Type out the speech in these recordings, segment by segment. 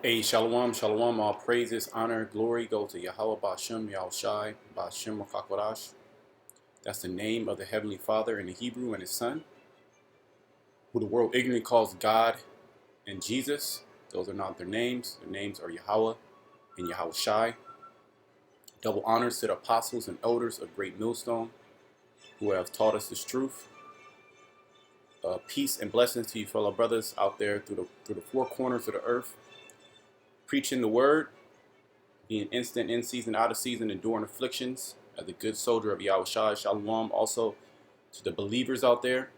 Hey, shalom, shalom, all praises, honor, glory go to Yahweh Bashem, Yahushai, Bashem Rakakwadash. That's the name of the Heavenly Father in the Hebrew and His Son, who the world ignorantly calls God and Jesus. Those are not their names. Their names are Yahweh and Yahushai. Double honors to the apostles and elders of Great Millstone, who have taught us this truth. Peace and blessings to you fellow brothers out there through the four corners of the earth, preaching the word, being instant in season, out of season, enduring afflictions as a good soldier of Yahushua. Shalom also to the believers out there,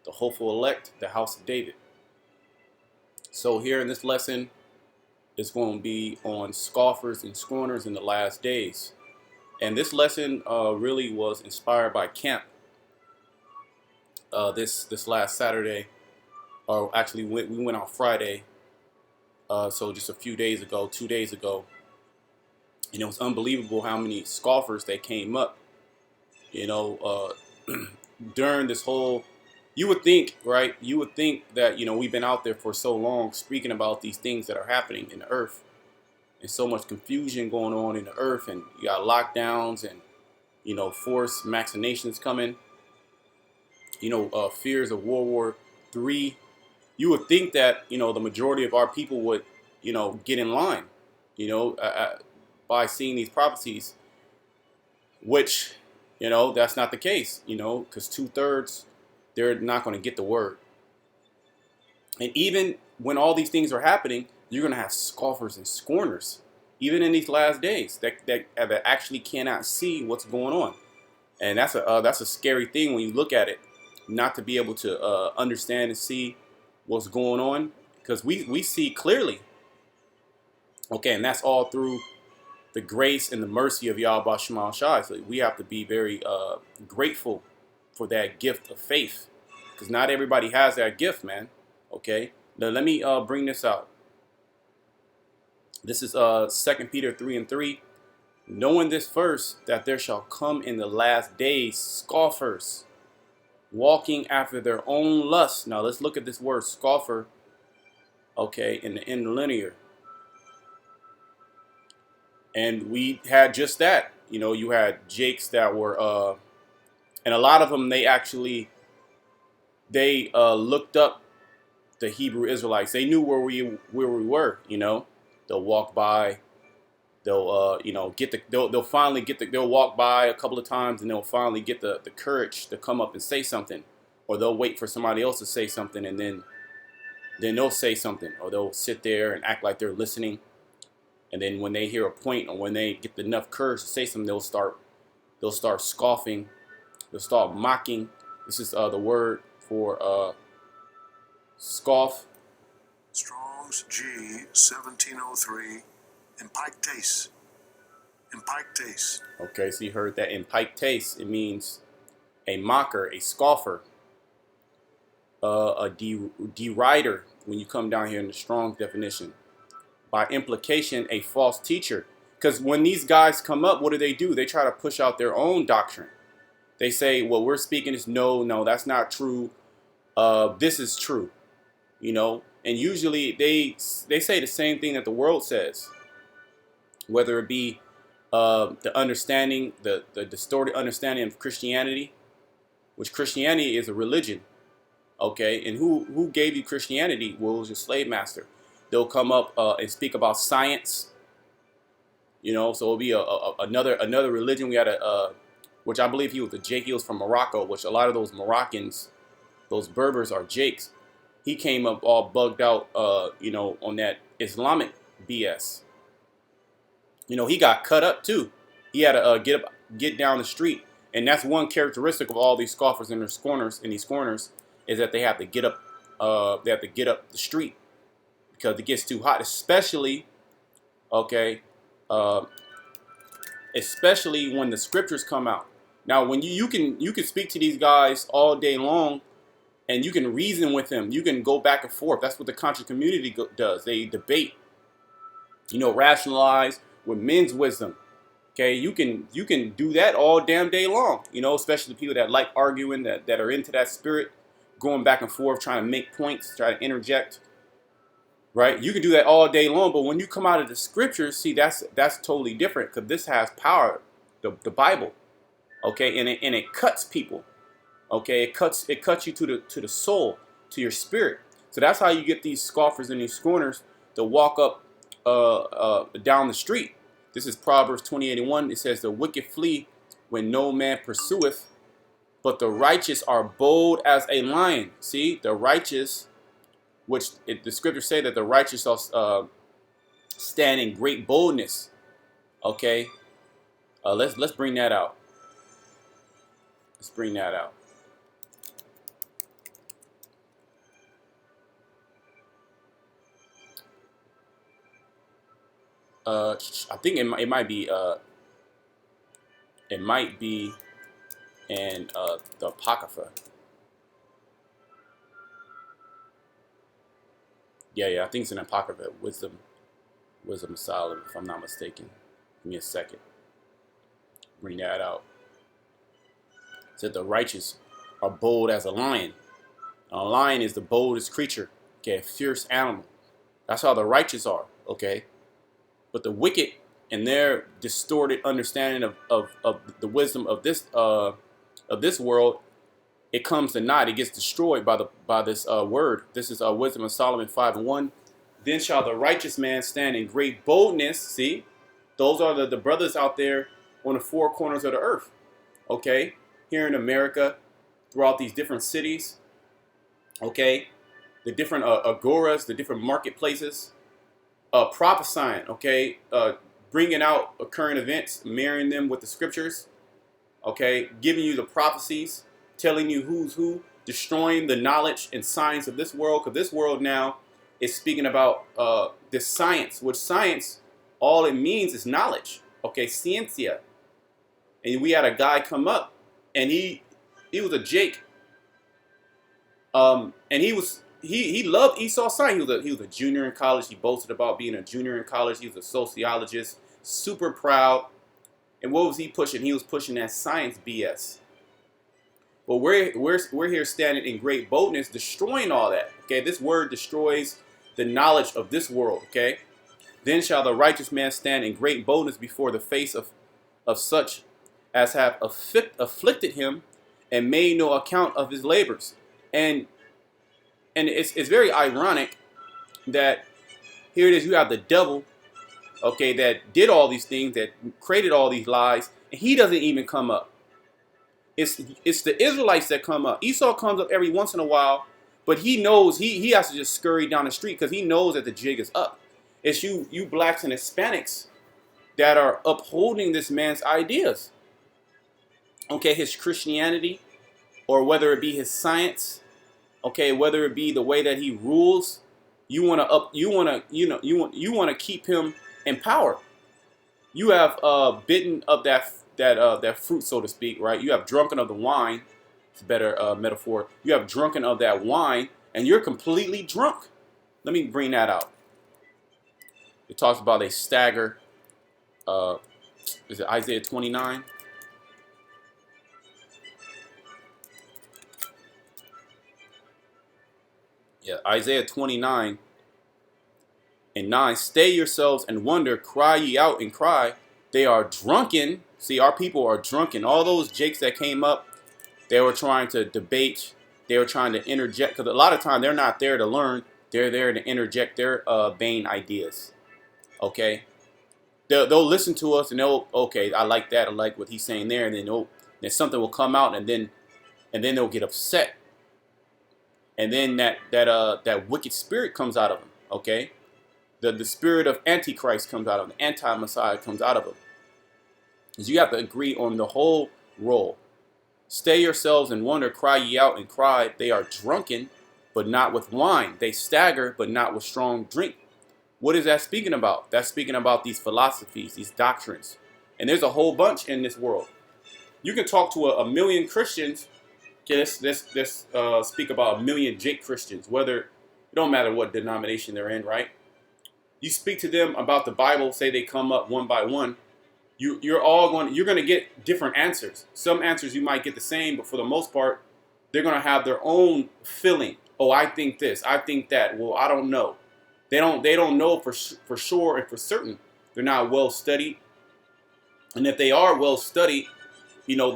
the hopeful elect, the house of David. So here in this lesson, it's going to be on scoffers and scorners in the last days. And this lesson really was inspired by camp this last Saturday, or actually we went on Friday, so just a few days ago, 2 days ago. And it was unbelievable how many scoffers that came up, during this whole, you would think, right? You would think that, we've been out there for so long speaking about these things that are happening in the earth and so much confusion going on in the earth, and you got lockdowns and, forced vaccinations coming, fears of World War III. You would think that, the majority of our people would, get in line, by seeing these prophecies, which, that's not the case, because 2/3, they're not going to get the word. And even when all these things are happening, you're going to have scoffers and scorners, even in these last days, that actually cannot see what's going on. And that's a scary thing when you look at it, not to be able to understand and see what's going on, because we see clearly. Okay, and that's all through the grace and the mercy of Yahweh Shema Shai. So we have to be very grateful for that gift of faith, because not everybody has that gift, man. Okay, now let me bring this out. This is 2 Peter 3:3. Knowing this first, that there shall come in the last days scoffers, walking after their own lusts. Now let's look at this word scoffer, okay, in the interlinear. And we had just that. You had jakes that were, and a lot of them, they looked up the Hebrew Israelites. They knew where we were. They'll walk by. They'll they'll finally they'll walk by a couple of times, and they'll finally get the courage to come up and say something, or they'll wait for somebody else to say something, and then they'll say something, or they'll sit there and act like they're listening. And then when they hear a point, or when they get enough courage to say something, they'll start scoffing. They'll start mocking. This is the word for scoff. Strong's G 1703. Impictace. Impictace. Okay, so you heard that, impictace. It means a mocker, a scoffer, a derider. When you come down here in the Strong's definition, by implication, a false teacher. Because when these guys come up, what do? They try to push out their own doctrine. They say, "Well, we're speaking is no, that's not true. This is true," And usually they say the same thing that the world says, whether it be the understanding, the distorted understanding of Christianity, which Christianity is a religion. Okay, and who gave you Christianity? Well, it was your slave master. They'll come up and speak about science. So it'll be another religion. We had which I believe he was a Jake. He was from Morocco, which a lot of those Moroccans, those Berbers, are Jakes. He came up all bugged out, on that Islamic BS. He got cut up too. He had to get down the street, and that's one characteristic of all these scoffers and their scorners. And these scorners is that they have to get up. They have to get up the street because it gets too hot, especially, okay, especially when the scriptures come out. Now, when you can speak to these guys all day long, and you can reason with them. You can go back and forth. That's what the conscious community does. They debate, rationalize with men's wisdom. Okay, you can do that all damn day long. Especially the people that like arguing, that are into that spirit, going back and forth, trying to make points, try to interject. right? You can do that all day long, but when you come out of the scriptures, see, that's totally different, because this has power, the Bible, okay, and it cuts people, okay, it cuts you to the soul, to your spirit. So that's how you get these scoffers and these scorners to walk up down the street. This is Proverbs 20:81. It says, "The wicked flee when no man pursueth, but the righteous are bold as a lion." See, the righteous, the scriptures say that the righteous are stand in great boldness. Okay, let's bring that out. Let's bring that out. I think it might be in the Apocrypha. Yeah, I think it's in Apocrypha. Wisdom of Solomon, if I'm not mistaken. Give me a second. Bring that out. It said the righteous are bold as a lion. A lion is the boldest creature. Okay, a fierce animal. That's how the righteous are. Okay, but the wicked, in their distorted understanding of the wisdom of this world, it comes to naught. It gets destroyed by this word. This is Wisdom of Solomon 5:1. Then shall the righteous man stand in great boldness. See, those are the brothers out there on the four corners of the earth. Okay, here in America, throughout these different cities. Okay, the different agoras, the different marketplaces, prophesying. Okay, bringing out current events, marrying them with the scriptures. Okay, giving you the prophecies, telling you who's who, destroying the knowledge and science of this world. Because this world now is speaking about this science, which science, all it means is knowledge. Okay, ciencia. And we had a guy come up, and he was a Jake, and he loved Esau science. He was a junior in college. He boasted about being a junior in college. He was a sociologist, super proud. And what was he pushing? He was pushing that science BS. But we're here standing in great boldness, destroying all that. Okay, this word destroys the knowledge of this world. Okay, then shall the righteous man stand in great boldness before the face of such as have afflicted him and made no account of his labors. And it's very ironic that here it is. You have the devil, okay, that did all these things, that created all these lies, and he doesn't even come up. It's the Israelites that come up. Esau comes up every once in a while, but he knows he has to just scurry down the street because he knows that the jig is up. It's you blacks and Hispanics that are upholding this man's ideas. Okay, his Christianity, or whether it be his science, okay, whether it be the way that he rules, you want to keep him in power. You have bitten of that fruit, so to speak, right? You have drunken of the wine. It's a better metaphor. You have drunken of that wine, and you're completely drunk. Let me bring that out. It talks about a stagger. Is it Isaiah 29? Yeah, Isaiah 29 and 9. Stay yourselves and wonder, cry ye out and cry. They are drunken. See, our people are drunken. All those jakes that came up, they were trying to debate. They were trying to interject. Because a lot of time they're not there to learn. They're there to interject their vain ideas. Okay? They'll listen to us and okay, I like that. I like what he's saying there. And then something will come out, and then they'll get upset. And then that wicked spirit comes out of them. Okay? The spirit of Antichrist comes out of them. The anti-Messiah comes out of them. Because you have to agree on the whole role. Stay yourselves and wonder, cry ye out and cry. They are drunken, but not with wine. They stagger, but not with strong drink. What is that speaking about? That's speaking about these philosophies, these doctrines. And there's a whole bunch in this world. You can talk to a million Christians. Okay, let's speak about a million Jake Christians. Whether, it don't matter what denomination they're in, right? You speak to them about the Bible, say they come up one by one. You're going to get different answers. Some answers you might get the same, but for the most part, they're going to have their own feeling. Oh, I think this, I think that. Well, I don't know. They don't know for sure and for certain. They're not well studied, and if they are well studied, they're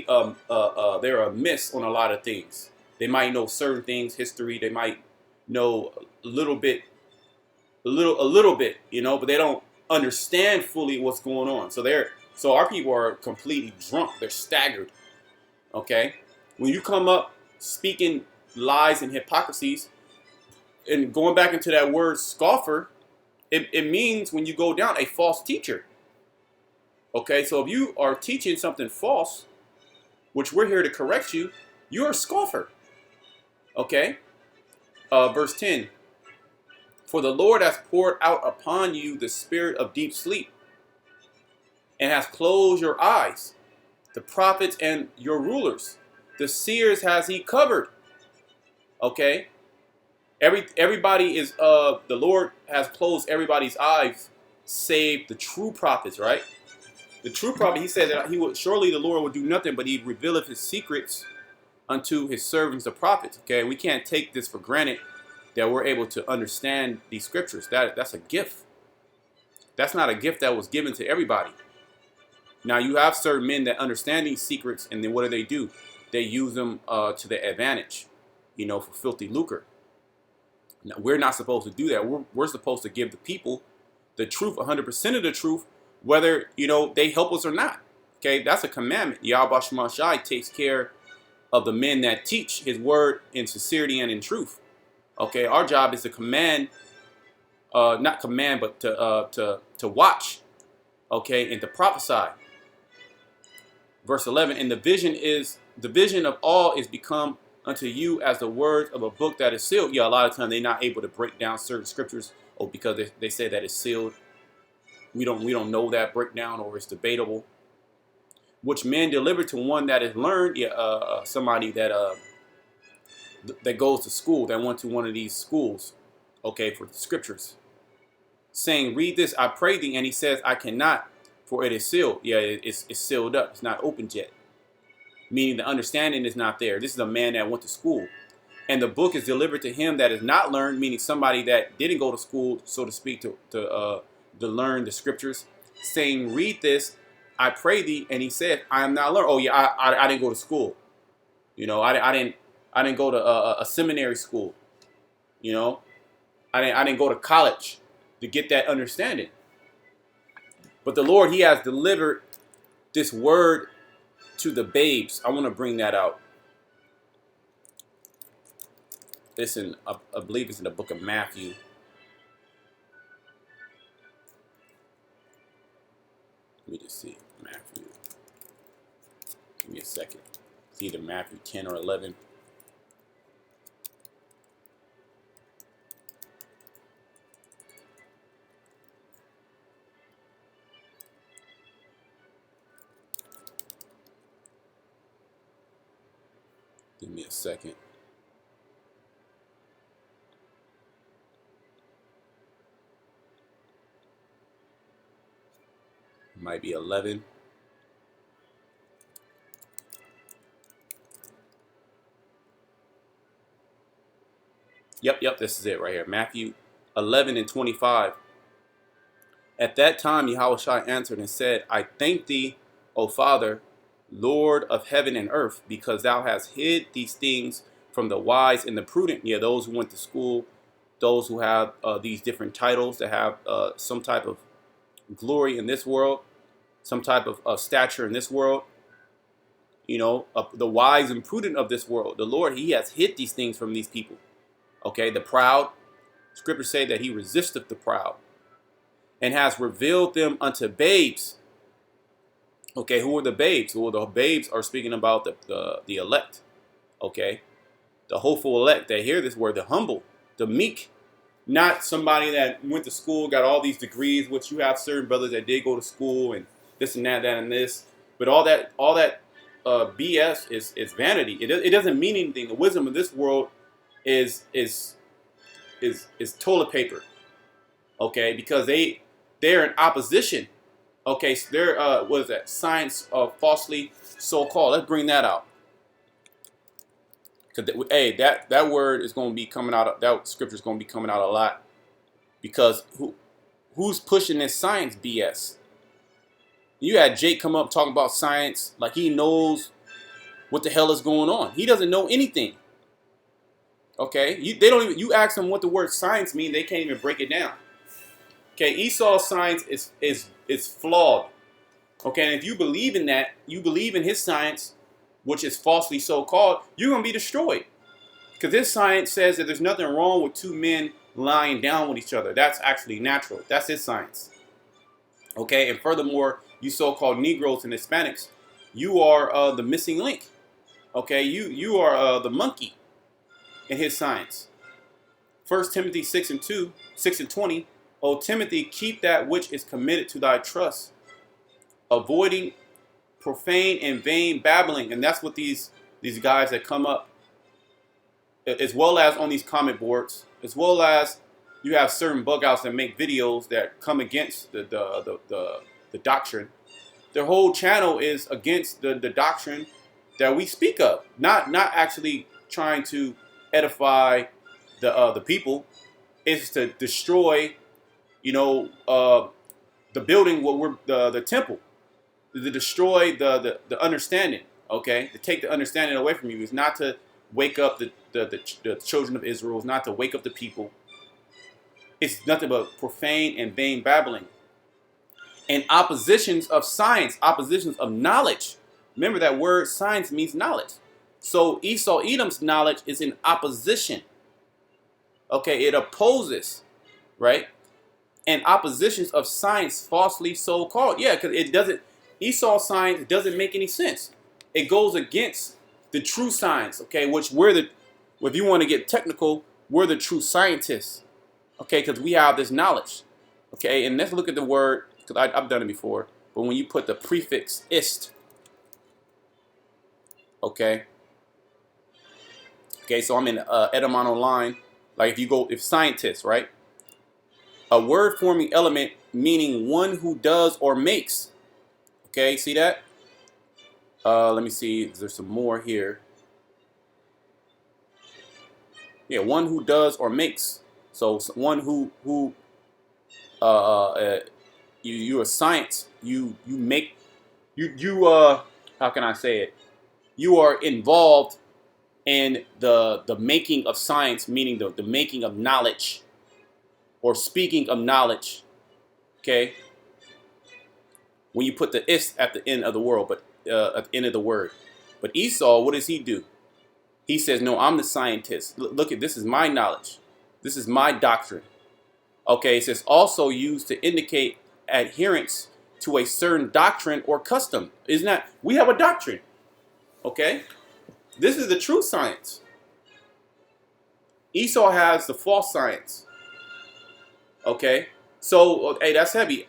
a miss on a lot of things. They might know certain things, history. They might know a little bit, a little bit, but they don't understand fully what's going on. So our people are completely drunk. They're staggered. Okay, when you come up speaking lies and hypocrisies, and going back into that word scoffer, it means when you go down a false teacher. Okay, so if you are teaching something false, which we're here to correct you, you're a scoffer. Okay, verse 10. For the Lord has poured out upon you the spirit of deep sleep, and has closed your eyes. The prophets and your rulers, the seers has he covered. Okay, everybody is the Lord has closed everybody's eyes, save the true prophets, right? The true prophet, he said that he would surely the Lord would do nothing, but he revealeth his secrets unto his servants, the prophets. Okay, we can't take this for granted that we're able to understand these scriptures. That's a gift. That's not a gift that was given to everybody. Now you have certain men that understand these secrets, and then what do? They use them to their advantage, for filthy lucre. Now, we're not supposed to do that. We're supposed to give the people the truth, 100% of the truth, whether they help us or not. Okay, that's a commandment. Yahweh Shema Shai takes care of the men that teach his word in sincerity and in truth. Okay, our job is to command, not command, but to watch, okay, and to prophesy. Verse 11, and the vision of all is become unto you as the words of a book that is sealed. Yeah, a lot of times they're not able to break down certain scriptures, because they say that it's sealed. We don't know that breakdown, or it's debatable. Which men deliver to one that is learned, somebody that goes to school, that went to one of these schools, okay, for the scriptures, saying, read this, I pray thee. And he says, I cannot, for it is sealed. Yeah, it's sealed up. It's not opened yet. Meaning the understanding is not there. This is a man that went to school. And the book is delivered to him that is not learned, meaning somebody that didn't go to school, so to speak, to learn the scriptures, saying, read this, I pray thee. And he said, I am not learned. Oh yeah, I didn't go to school. I didn't go to a seminary school. I didn't go to college to get that understanding. But the Lord, he has delivered this word to the babes. I want to bring that out. Listen, I believe it's in the book of Matthew. Let me just see. Matthew. Give me a second. It's either Matthew 10 or 11. Give me a second. It might be 11. Yep, this is it right here. Matthew 11 and 25. At that time, Yahushua answered and said, I thank thee, O Father, Lord of heaven and earth, because thou hast hid these things from the wise and the prudent. Yeah, those who went to school, those who have these different titles, that have some type of glory in this world, some type of stature in this world. The wise and prudent of this world. The Lord, he has hid these things from these people. Okay, the proud. Scriptures say that he resisteth the proud, and has revealed them unto babes. Okay, who are the babes? Well, the babes are speaking about the elect. Okay, the hopeful elect. They hear this word, the humble, the meek. Not somebody that went to school, got all these degrees, which you have certain brothers that did go to school and this and that and this. But all that BS is vanity. It doesn't mean anything. The wisdom of this world is toilet paper. Okay, because they're in opposition. Okay, so they're what is that? Science falsely so called. Let's bring that out. Cause hey, that word is going to be coming out. That scripture is going to be coming out a lot. because who's pushing this science BS? You had Jake come up talking about science like he knows what the hell is going on. He doesn't know anything. Okay, they don't even. You ask them what the word science mean, they can't even break it down. Okay, Esau's science is flawed. Okay, and if you believe in that, you believe in his science, which is falsely so called, you're gonna be destroyed. Because this science says that there's nothing wrong with two men lying down with each other. That's actually natural. That's his science. Okay, and furthermore, you so-called Negroes and Hispanics, you are the missing link. Okay, you are the monkey in his science. 1 Timothy 6 and 20. O Timothy, keep that which is committed to thy trust, avoiding profane and vain babbling. And that's what these guys that come up, as well as on these comment boards, as well as you have certain bug outs that make videos that come against the doctrine. Their whole channel is against the doctrine that we speak of, not actually trying to edify the people. Is to destroy, the building, what we're the temple, to destroy the understanding. Okay, to take the understanding away from you is not to wake up the children of Israel, is not to wake up the people. It's nothing but profane and vain babbling. And oppositions of science, oppositions of knowledge. Remember that word science means knowledge. So Esau Edom's knowledge is in opposition. Okay, it opposes, right? And oppositions of science falsely so called. Yeah, because it doesn't, Esau science doesn't make any sense. It goes against the true science, okay, which if you want to get technical, we're the true scientists, okay, because we have this knowledge, okay. And let's look at the word, because I've done it before, but when you put the prefix ist, okay, so I'm in Edamon Online, like if scientist, right, a word forming element meaning one who does or makes, okay, see that? Let me see, there's some more here. Yeah, one who does or makes. So one who you're a science. You make how can I say it? You are involved in the making of science, meaning the making of knowledge, or speaking of knowledge. Okay. When you put the is at the end of the word, but at the end of the word. But Esau, what does he do? He says, no, I'm the scientist. Look at this, is my knowledge. This is my doctrine. Okay, it says also used to indicate adherence to a certain doctrine or custom. Isn't that, we have a doctrine. Okay, this is the true science. Esau has the false science. Okay, so hey, that's heavy.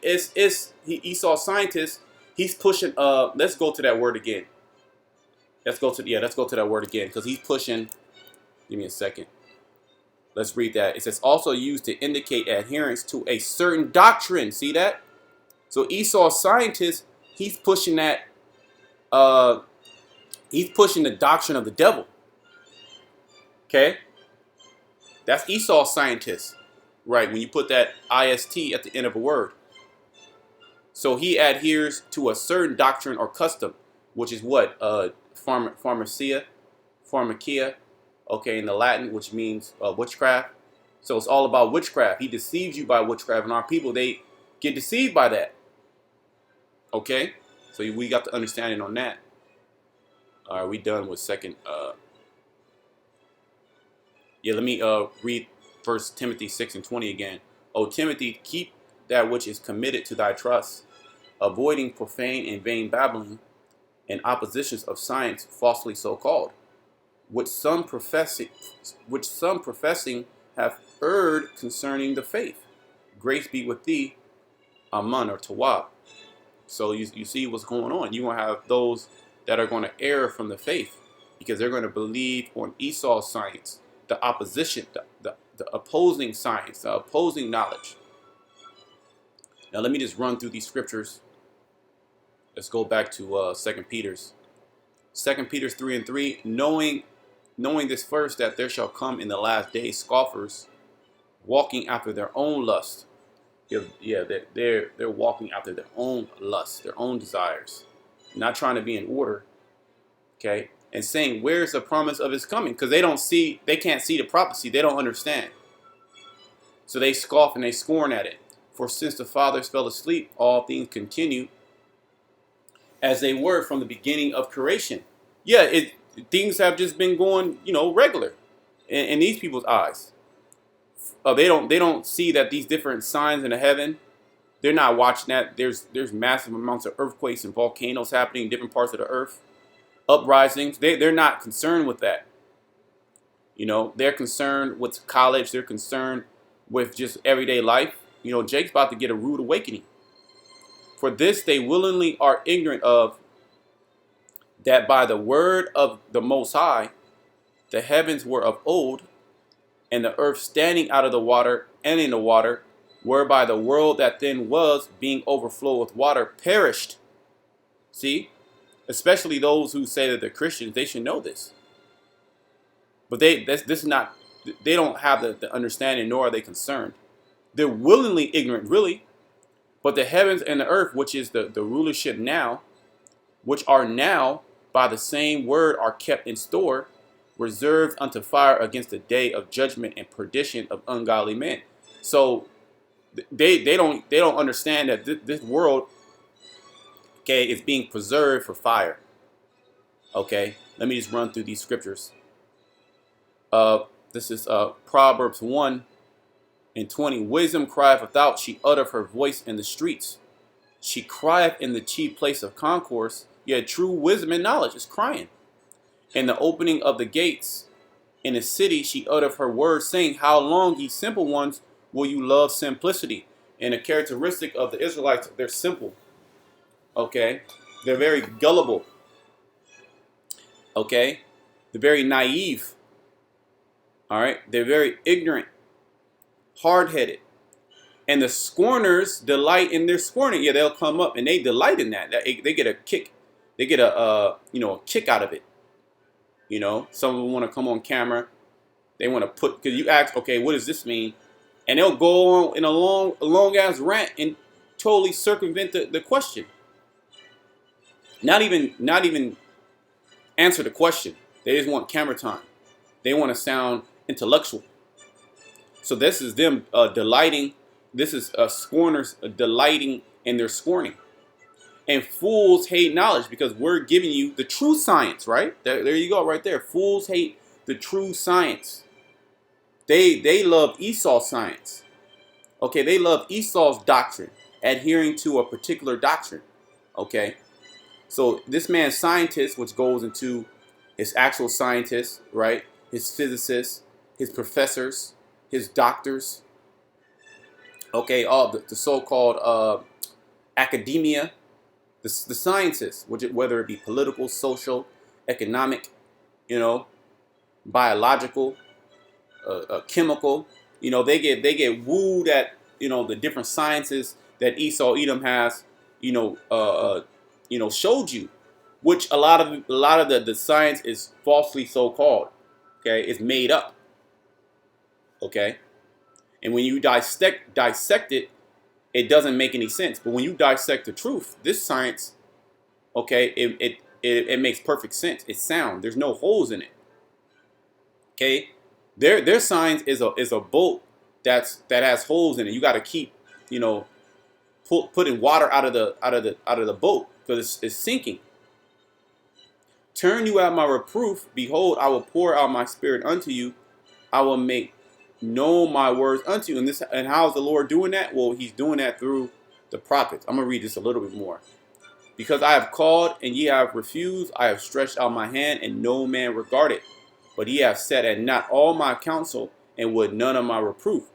Esau scientist. He's pushing. Let's go to that word again. Let's go to that word again, because he's pushing. Give me a second. Let's read that. It says also used to indicate adherence to a certain doctrine. See that? So Esau scientist, he's pushing that. He's pushing the doctrine of the devil. Okay, that's Esau scientist, right? When you put that ist at the end of a word. So he adheres to a certain doctrine or custom, which is what pharmacia, okay, in the Latin, which means witchcraft. So it's all about witchcraft. He deceives you by witchcraft, and our people, they get deceived by that. Okay, so we got the understanding on that. All right, we done with second. Let me read 1 Timothy 6 and 20 again. O Timothy, keep that which is committed to thy trust, avoiding profane and vain babbling, and oppositions of science falsely so called, which some professing have erred concerning the faith. Grace be with thee, Aman or Tawab. So you see what's going on. You're going to have those that are going to err from the faith, because they're going to believe on Esau's science, the opposition, the opposing science, the opposing knowledge. Now let me just run through these scriptures. Let's go back to 2 Peter's. 2 Peter's 3 and 3, knowing this first, that there shall come in the last days scoffers, walking after their own lust. Yeah, they're walking after their own lust, their own desires, not trying to be in order. Okay, and saying, where's the promise of his coming? Because they can't see the prophecy. They don't understand. So they scoff and they scorn at it. For since the fathers fell asleep, all things continue as they were from the beginning of creation. Yeah, things have just been going, regular in these people's eyes. They don't see that these different signs in the heaven. They're not watching that. There's massive amounts of earthquakes and volcanoes happening in different parts of the earth, uprisings. They're not concerned with that. They're concerned with college. They're concerned with just everyday life. Jake's about to get a rude awakening. For this they willingly are ignorant of, that by the word of the Most High the heavens were of old, and the earth standing out of the water and in the water, whereby the world that then was, being overflowed with water, perished. See? Especially those who say that they're Christians, they should know this. But this is not, they don't have the understanding, nor are they concerned. They're willingly ignorant, really. But the heavens and the earth, which is the rulership now, which are now by the same word are kept in store, reserved unto fire against the day of judgment and perdition of ungodly men. So they don't understand that this world, okay, is being preserved for fire. Okay, let me just run through these scriptures. This is Proverbs 1:20. Wisdom crieth without; she uttereth her voice in the streets. She crieth in the chief place of concourse. Yet true wisdom and knowledge is crying. In the opening of the gates in the city, she uttereth her words, saying, how long, ye simple ones, will you love simplicity? And a characteristic of the Israelites, they're simple. Okay? They're very gullible. Okay? They're very naive. All right? They're very ignorant, hard-headed. And the scorners delight in their scorning. Yeah, they'll come up and they delight in that. They get a kick. They get a kick out of it. Some of them want to come on camera. They want to put, because you ask, okay, what does this mean? And they'll go on in a long ass rant and totally circumvent the question. Not even answer the question. They just want camera time. They want to sound intellectual. So this is them delighting. This is scorners delighting in their scorning. And fools hate knowledge, because we're giving you the true science, right? There you go, right there. Fools hate the true science. They love Esau's science. Okay, they love Esau's doctrine, adhering to a particular doctrine. Okay, so this man's scientist, which goes into his actual scientists, right? His physicists, his professors, his doctors. Okay, all the so-called academia. The sciences, whether it be political, social, economic, biological, chemical, they get wooed at the different sciences that Esau Edom has, showed you, which a lot of the science is falsely so called. Okay, it's made up. Okay, and when you dissect it, it doesn't make any sense. But when you dissect the truth, this science, okay, it makes perfect sense. It's sound. There's no holes in it. Okay, their science is a boat that has holes in it. You got to keep, putting water out of the boat, because it's sinking. Turn you at my reproof. Behold, I will pour out my spirit unto you. I will make known my words unto you. And how is the Lord doing that? Well, he's doing that through the prophets. I'm going to read this a little bit more. Because I have called, and ye have refused. I have stretched out my hand, and no man regarded. But ye have set at naught all my counsel, and would none of my reproof.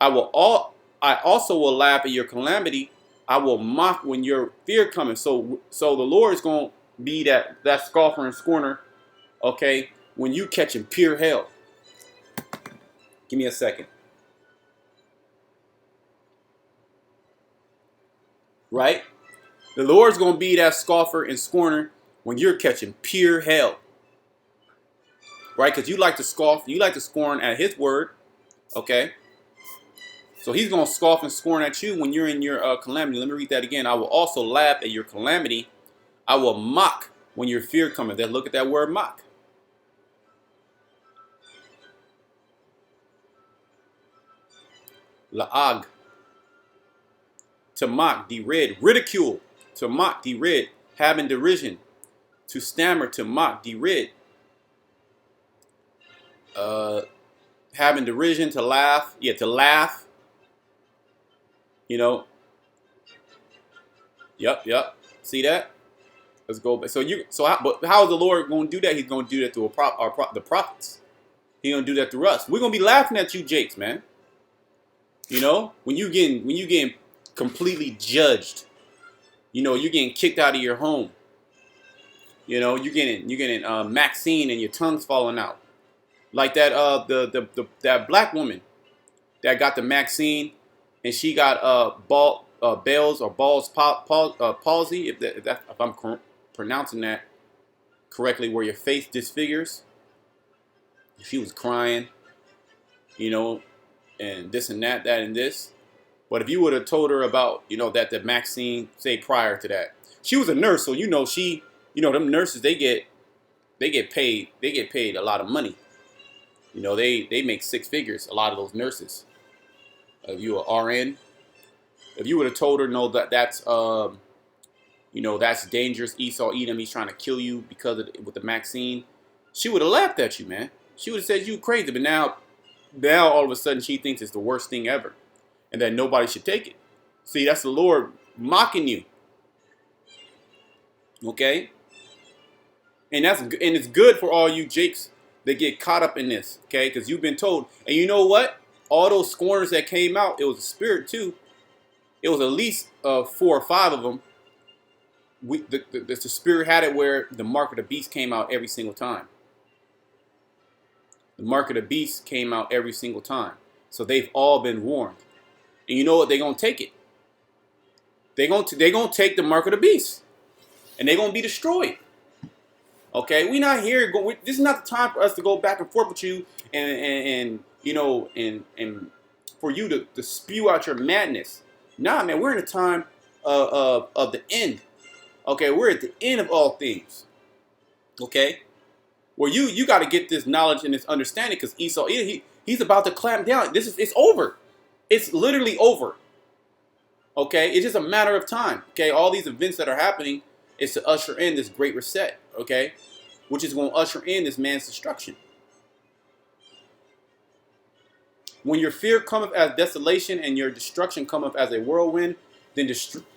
I also will laugh at your calamity. I will mock when your fear cometh. So the Lord is going to be that scoffer and scorner, okay, when you catch him pure hell. Give me a second. Right? The Lord's going to be that scoffer and scorner when you're catching pure hell. Right? Because you like to scoff, you like to scorn at his word. Okay? So he's going to scoff and scorn at you when you're in your calamity. Let me read that again. I will also laugh at your calamity. I will mock when your fear cometh. Then look at that word mock. La'ag. To mock, deride, ridicule. To mock, deride, have in derision. To stammer, to mock, deride. Have in derision, to laugh. Yeah, to laugh. You know. Yep. See that? Let's go back. But how is the Lord going to do that? He's going to do that through the prophets. He's going to do that through us. We're going to be laughing at you, Jakes, man. You know, when you getting completely judged. You know, you're getting kicked out of your home. You know, you're getting Maxine and your tongue's falling out. Like that that black woman that got the Maxine and she got Bell's or Ball's palsy, if I'm pronouncing that correctly, where your face disfigures. She was crying, you know, and this and that and this. But if you would have told her about, you know, that the Maxine, say prior to that, she was a nurse, so you know them nurses they get paid a lot of money. You know, they make six figures. A lot of those nurses. If you are RN, if you would have told her no that's you know, that's dangerous. Esau Edom, he's trying to kill you because with the Maxine, she would have laughed at you, man. She would have said you crazy. But now all of a sudden she thinks it's the worst thing ever, and that nobody should take it. See, that's the Lord mocking you. Okay, and it's good for all you Jakes that get caught up in this. Okay, because you've been told, and you know what? All those scorners that came out, it was a spirit too. It was at least 4 or 5 of them. The spirit had it where the mark of the beast came out every single time. The mark of the beast came out every single time. So they've all been warned. And you know what? They're going to take it. They're going to take the mark of the beast. And they're going to be destroyed. Okay? We're not here. This is not the time for us to go back and forth with you and you know, and for you to spew out your madness. Nah, man, we're in a time of the end. Okay, we're at the end of all things. Okay? Well, you got to get this knowledge and this understanding, because Esau, he's about to clamp down. It's over. It's literally over. Okay? It's just a matter of time. Okay? All these events that are happening is to usher in this great reset. Okay? Which is going to usher in this man's destruction. When your fear cometh as desolation and your destruction cometh as a whirlwind, then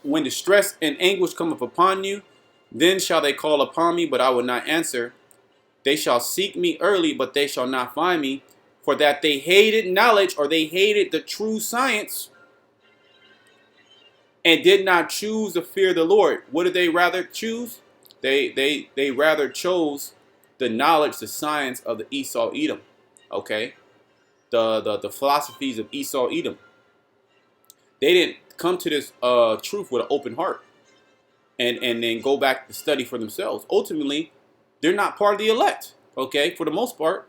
when distress and anguish cometh upon you, then shall they call upon me, but I will not answer. They shall seek me early, but they shall not find me, for that they hated knowledge, or they hated the true science, and did not choose to fear the Lord. What did they rather choose? They rather chose the knowledge, the science of the Esau Edom. Okay? The philosophies of Esau Edom. They didn't come to this truth with an open heart and then go back to study for themselves. Ultimately, they're not part of the elect. Okay, for the most part,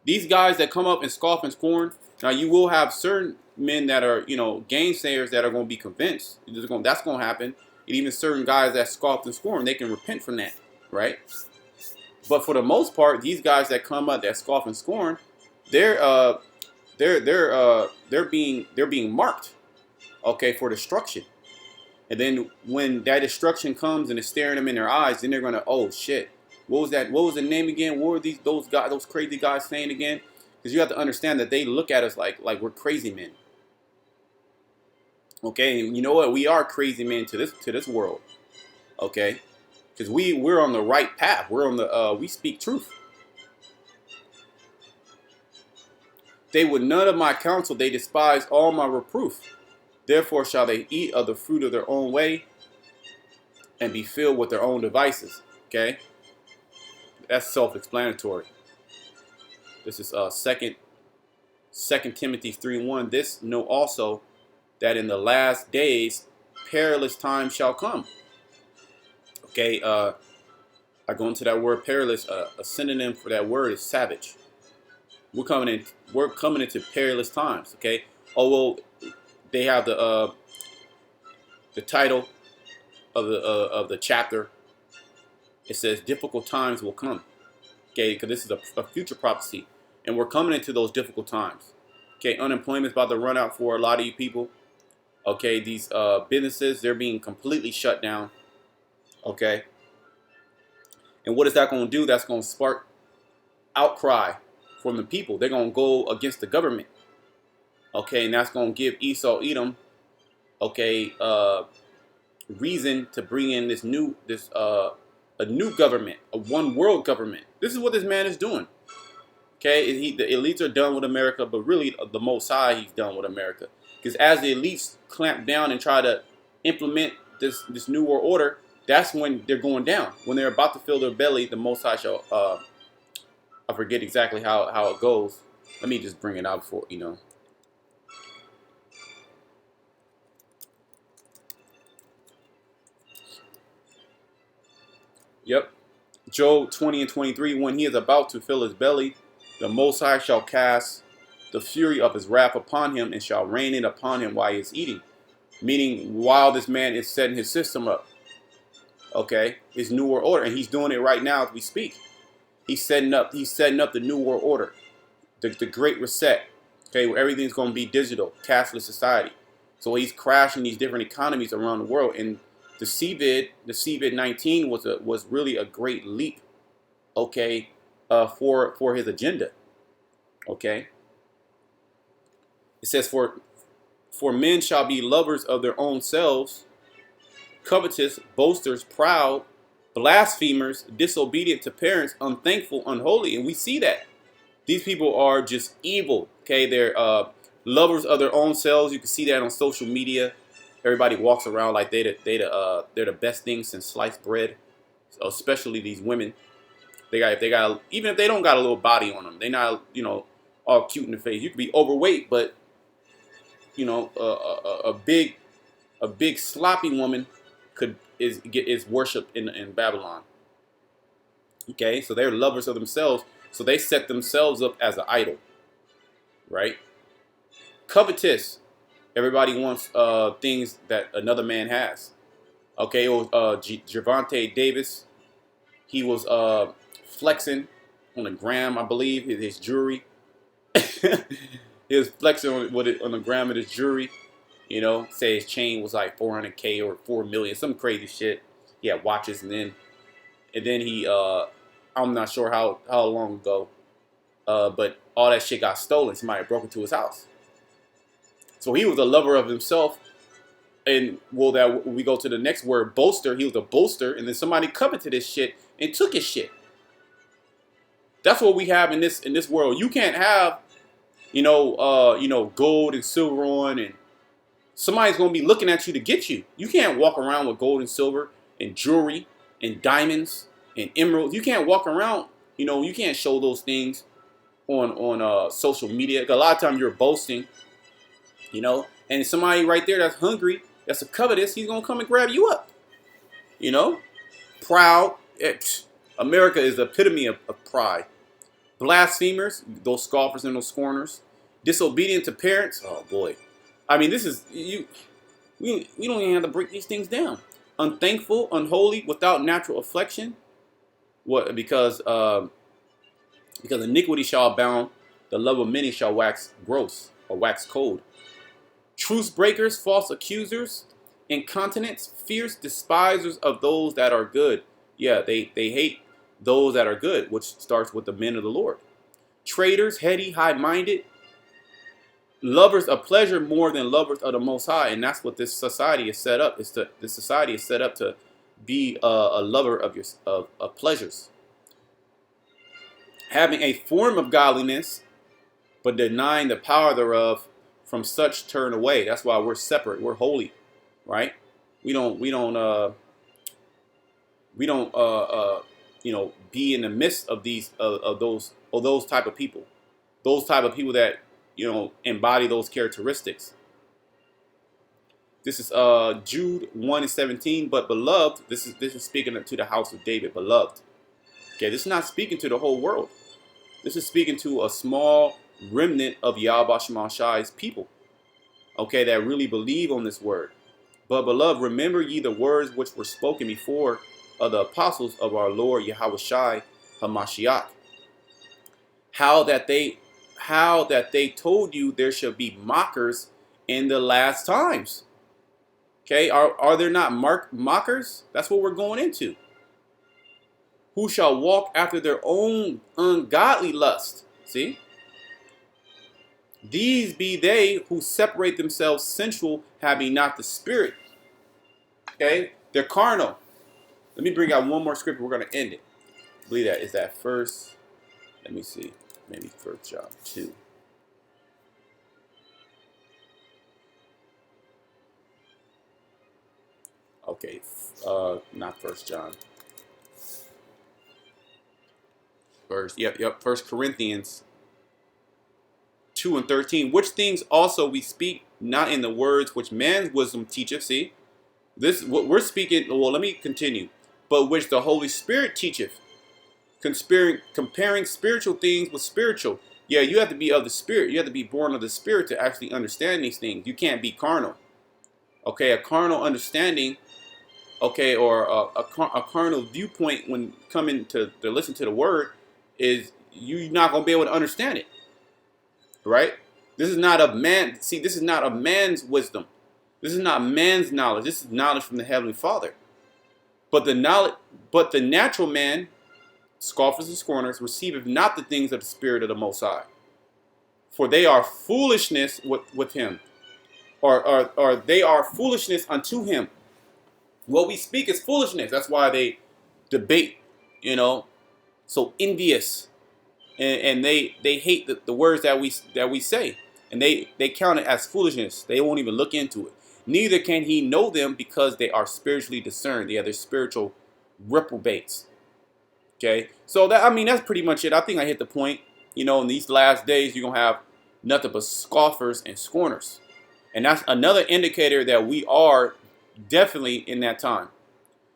these guys that come up and scoff and scorn. Now you will have certain men that are, you know, gainsayers that are going to be convinced. That's going to happen. And even certain guys that scoff and scorn, they can repent from that, right? But for the most part, these guys that come up that scoff and scorn, they're being marked, okay, for destruction. And then when that destruction comes and it's staring them in their eyes, then they're gonna, oh shit, what was that? What was the name again? What were those crazy guys saying again? Because you have to understand that they look at us like we're crazy men. Okay, and you know what? We are crazy men to this world. Okay, because we're on the right path. We're on the we speak truth. They would none of my counsel. They despise all my reproof. Therefore shall they eat of the fruit of their own way and be filled with their own devices. Okay? That's self-explanatory. This is Second Timothy 3:1. This know also that in the last days perilous times shall come. Okay, I go into that word perilous. A synonym for that word is savage. We're coming into perilous times. Okay. Oh well, they have the title of the chapter. It says difficult times will come. Okay, because this is a future prophecy, and we're coming into those difficult times. Okay, unemployment's about to run out for a lot of you people. Okay, these businesses, they're being completely shut down. Okay, and what is that going to do? That's going to spark outcry from the people. They're going to go against the government. Okay, and that's going to give Esau Edom, okay, reason to bring in a new government, a one world government. This is what this man is doing. Okay, the elites are done with America, but really the Most High, he's done with America. Because as the elites clamp down and try to implement this new world order, that's when they're going down. When they're about to fill their belly, the Most High shall, I forget exactly how it goes. Let me just bring it out for, Yep. Job 20 and 23, when he is about to fill his belly, the Most High shall cast the fury of his wrath upon him and shall rain it upon him while he is eating. Meaning, while this man is setting his system up, okay, his new world order, and he's doing it right now as we speak. He's setting up the new world order, the great reset, okay, where everything's going to be digital, cashless society. So he's crashing these different economies around the world, and the COVID-19 was really a great leap, okay, for his agenda, okay. It says, for men shall be lovers of their own selves, covetous, boasters, proud, blasphemers, disobedient to parents, unthankful, unholy. And we see that. These people are just evil. Okay, they're lovers of their own selves. You can see that on social media. Everybody walks around like they're the best thing since sliced bread. So especially these women. Even if they don't got a little body on them, they not all cute in the face. You could be overweight, but a big sloppy woman is worshipped in Babylon. Okay, so they're lovers of themselves, so they set themselves up as an idol, right? Covetous, everybody wants things that another man has. Okay, it was Gervonta Davis. He was flexing on the gram, I believe, his jewelry. He was flexing on the gram of his jewelry. Say his chain was like 400K or 4 million, some crazy shit. He had watches, and then he, I'm not sure how long ago, but all that shit got stolen. Somebody broke into his house. So he was a lover of himself, and that we go to the next word, boaster. He was a boaster, and then somebody coveted his shit and took his shit. That's what we have in this world. You can't have, gold and silver on, and somebody's going to be looking at you to get you. You can't walk around with gold and silver and jewelry and diamonds and emeralds. You can't walk around, you can't show those things on social media. A lot of times you're boasting, and somebody right there that's hungry, that's a covetous, he's going to come and grab you up. Proud. America is the epitome of pride. Blasphemers, those scoffers and those scorners. Disobedient to parents. Oh, boy. I mean, this is, we don't even have to break these things down. Unthankful, unholy, without natural affection. What? Because iniquity shall abound, the love of many shall wax gross or wax cold. Truce breakers, false accusers, incontinents, fierce despisers of those that are good. Yeah, they hate those that are good, which starts with the men of the Lord. Traitors, heady, high-minded, lovers of pleasure more than lovers of the Most High, and that's what this society is set up. This society is set up to be a lover of pleasures, having a form of godliness, but denying the power thereof. From such turn away. That's why we're separate. We're holy, right? We don't be in the midst of those type of people. Those type of people that embody those characteristics. This is Jude 1 and 17. But beloved, this is speaking to the house of David. Beloved. Okay, this is not speaking to the whole world. This is speaking to a small remnant of Yahweh Shai Shai's people. okay, that really believe on this word. But beloved, remember ye the words which were spoken before of the apostles of our Lord Yahushua Hamashiach, how that they told you there shall be mockers in the last times. Okay, are there not mockers? That's what we're going into. Who shall walk after their own ungodly lust. See? These be they who separate themselves sensual, having not the spirit. Okay? They're carnal. Let me bring out one more scripture. We're going to end it. I believe that is that first. Let me see. Maybe First John 2. Okay. Not First John. First Corinthians 2:13. Which things also we speak, not in the words which man's wisdom teacheth. See? This what we're speaking. Well, let me continue. But which the Holy Spirit teacheth, comparing spiritual things with spiritual. Yeah, you have to be of the Spirit. You have to be born of the Spirit to actually understand these things. You can't be carnal. Okay, a carnal understanding, okay, or a carnal viewpoint when coming to listen to the word is you're not going to be able to understand it. Right? This is not of man. See, this is not of man's wisdom. This is not man's knowledge. This is knowledge from the Heavenly Father. But the natural man, scoffers and scorners, receiveth not the things of the Spirit of the Most High, for they are foolishness with him, or they are foolishness unto him. What we speak is foolishness. That's why they debate, so envious, and they hate the words that we say, and they count it as foolishness. They won't even look into it. Neither can he know them, because they are spiritually discerned. They are their spiritual reprobates. Okay, so that's pretty much it. I think I hit the point. In these last days, you're gonna have nothing but scoffers and scorners, and that's another indicator that we are definitely in that time.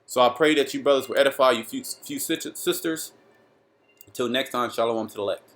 So I pray that you brothers will edify you few sisters. Until next time, shalom to the elect.